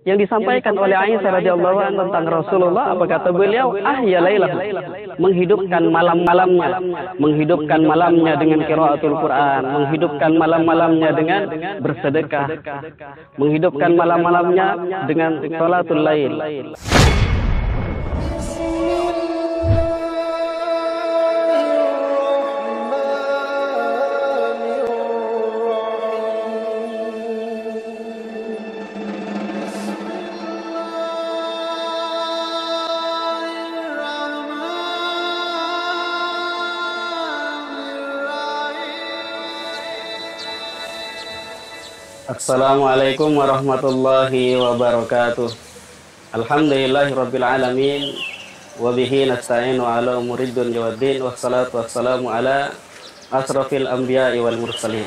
yang disampaikan oleh Aisyah radhiyallahu anha tentang Rasulullah, apa kata beliau? Ahya lailahu, menghidupkan malam-malamnya, menghidupkan malamnya dengan qiraatul Quran, menghidupkan malam-malamnya dengan bersedekah, menghidupkan malam-malamnya dengan salatul lail. Assalamualaikum warahmatullahi wabarakatuh. Alhamdulillahirabbil alamin wa bihi nasta'inu ala umuri dunya waddin, wassalatu wassalamu ala asrafil anbiya'i wal mursalin.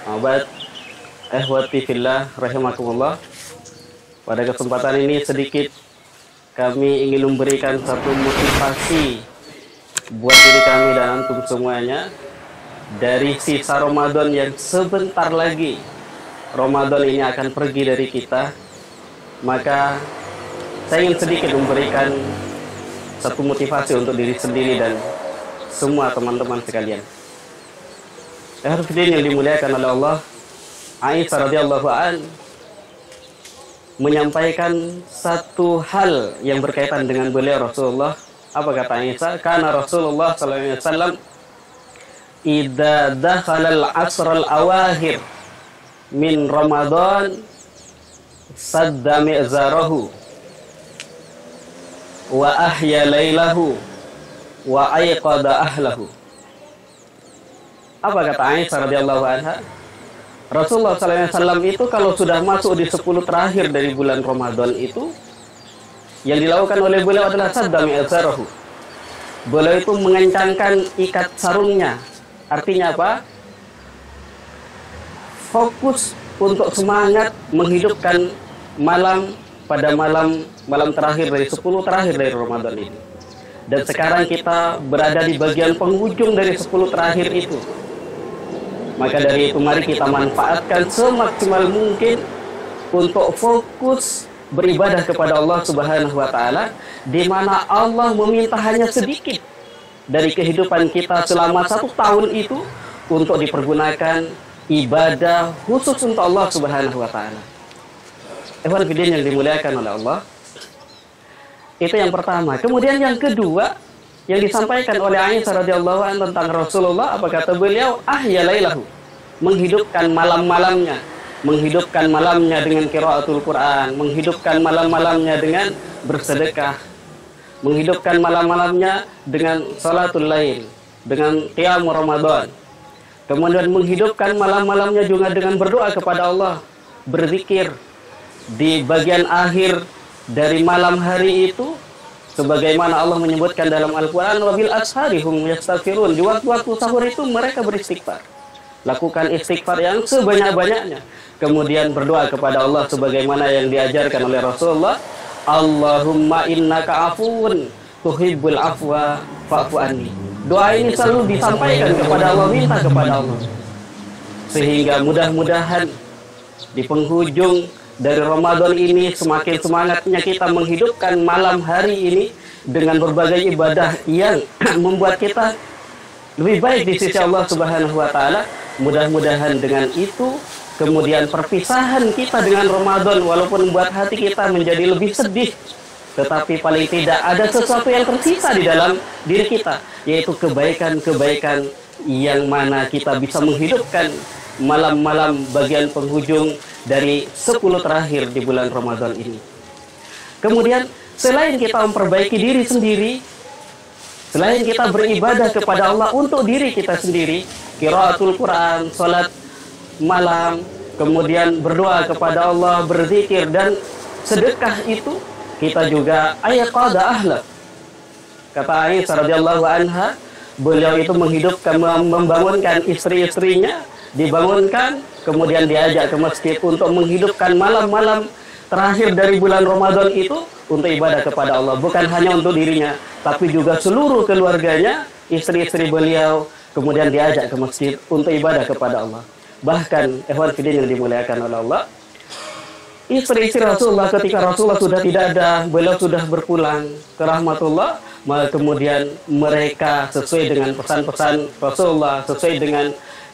Abad ehwati fillah rahimakumullah. Pada kesempatan ini sedikit kami ingin memberikan satu motivasi buat diri kami dan antum semuanya dari sisa Ramadan yang sebentar lagi Ramadan ini akan pergi dari kita. Maka saya ingin sedikit memberikan satu motivasi untuk diri sendiri dan semua teman-teman sekalian. Hadirin yang dimuliakan oleh Allah, Aisyah radhiyallahu an menyampaikan satu hal yang berkaitan dengan beliau Rasulullah. Apa kata Aisyah? Kana Rasulullah sallallahu alaihi wasallam idza dakhala al-'asr al-awakhir min Ramadan sadda mi'zarahu wa ahya lailahu wa ayqada ahlahu. Apa kata Aisyah radhiyallahu anha? Rasulullah SAW itu kalau sudah masuk di 10 terakhir dari bulan Ramadan itu, yang dilakukan oleh beliau adalah sadda mi'zarahu. Beliau itu mengencangkan ikat sarungnya. Artinya apa? Fokus untuk semangat menghidupkan malam pada malam terakhir dari 10 terakhir dari Ramadan ini. Dan sekarang kita berada di bagian penghujung dari 10 terakhir itu. Maka dari itu mari kita manfaatkan semaksimal mungkin untuk fokus beribadah kepada Allah Subhanahu wa taala, di mana Allah meminta hanya sedikit dari kehidupan kita selama 1 tahun itu untuk dipergunakan ibadah khusus untuk Allah Subhanahu wa taala. Ikhwan fillah yang dimuliakan oleh Allah. Itu yang pertama. Kemudian yang kedua yang disampaikan oleh Aisyah radhiyallahu anha tentang Rasulullah, apa kata beliau? Ahya lailahu, menghidupkan malam-malamnya, menghidupkan malamnya dengan qiraatul Quran, menghidupkan malam-malamnya dengan bersedekah, menghidupkan malam-malamnya dengan salatul lail, dengan qiyam Ramadan. Kemudian menghidupkan malam-malamnya juga dengan berdoa kepada Allah, berzikir di bagian akhir dari malam hari itu, sebagaimana Allah menyebutkan dalam Al-Quran, wabil ashari hum yastaghfirun. Di waktu-waktu sahur itu mereka beristighfar, lakukan istighfar yang sebanyak-banyaknya. Kemudian berdoa kepada Allah sebagaimana yang diajarkan oleh Rasulullah, Allahumma innaka afuwun tuhibbul afwa fa'fu anni. Doa ini selalu disampaikan kepada Allah, minta kepada Allah, sehingga mudah-mudahan di penghujung dari Ramadan ini semakin semangatnya kita menghidupkan malam hari ini dengan berbagai ibadah yang membuat kita lebih baik di sisi Allah Subhanahu wa taala. Mudah-mudahan dengan itu kemudian perpisahan kita dengan Ramadan walaupun membuat hati kita menjadi lebih sedih, tetapi paling tidak ada sesuatu yang tersisa di dalam diri kita, yaitu kebaikan-kebaikan yang mana kita bisa menghidupkan malam-malam bagian penghujung dari 10 terakhir di bulan Ramadan ini. Kemudian selain kita memperbaiki diri sendiri, selain kita beribadah kepada Allah untuk diri kita sendiri, qiraatul Quran, salat malam, kemudian berdoa kepada Allah, berzikir dan sedekah itu, kita juga ayqada ahla. Kata Aisyah radhiyallahu anha, beliau itu menghidupkan, membangunkan istri-istrinya, dibangunkan, kemudian diajak ke masjid untuk menghidupkan malam-malam terakhir dari bulan Ramadan itu untuk ibadah kepada Allah. Bukan hanya untuk dirinya, tapi juga seluruh keluarganya, istri-istri beliau, kemudian diajak ke masjid untuk ibadah kepada Allah. Bahkan, ikhwan fillah yang dimuliakan oleh Allah, istri-istri Rasulullah ketika Rasulullah sudah tidak ada, beliau sudah berpulang ke rahmatullah, maka kemudian mereka sesuai dengan pesan-pesan Rasulullah, sesuai dengan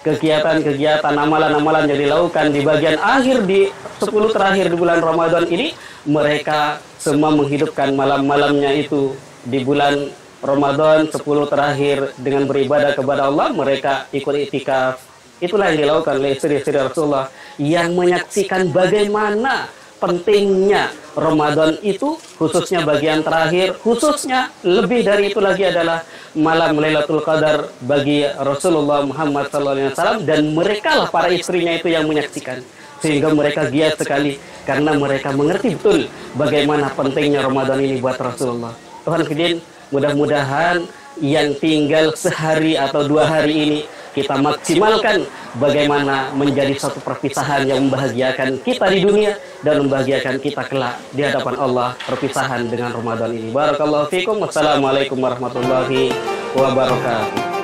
kegiatan-kegiatan, amalan-amalan yang dilakukan di bagian akhir di 10 terakhir di bulan Ramadan ini, mereka semua menghidupkan malam-malamnya itu di bulan Ramadan 10 terakhir dengan beribadah kepada Allah. Mereka ikut iktikaf. Itulah yang dilakukan oleh istri-istri Rasulullah yang menyaksikan bagaimana pentingnya Ramadan itu, khususnya bagian terakhir, khususnya lebih dari itu lagi adalah malam Lailatul Qadar bagi Rasulullah Muhammad SAW, dan mereka lah para istrinya itu yang menyaksikan, sehingga mereka giat sekali karena mereka mengerti betul bagaimana pentingnya Ramadan ini buat Rasulullah. Tuhan kejadian, mudah-mudahan yang tinggal sehari atau 2 hari ini kita maksimalkan bagaimana menjadi satu perpisahan yang membahagiakan kita di dunia dan membahagiakan kita kelak di hadapan Allah, perpisahan dengan Ramadan ini. Barakallahu fikum. Wassalamualaikum warahmatullahi wabarakatuh.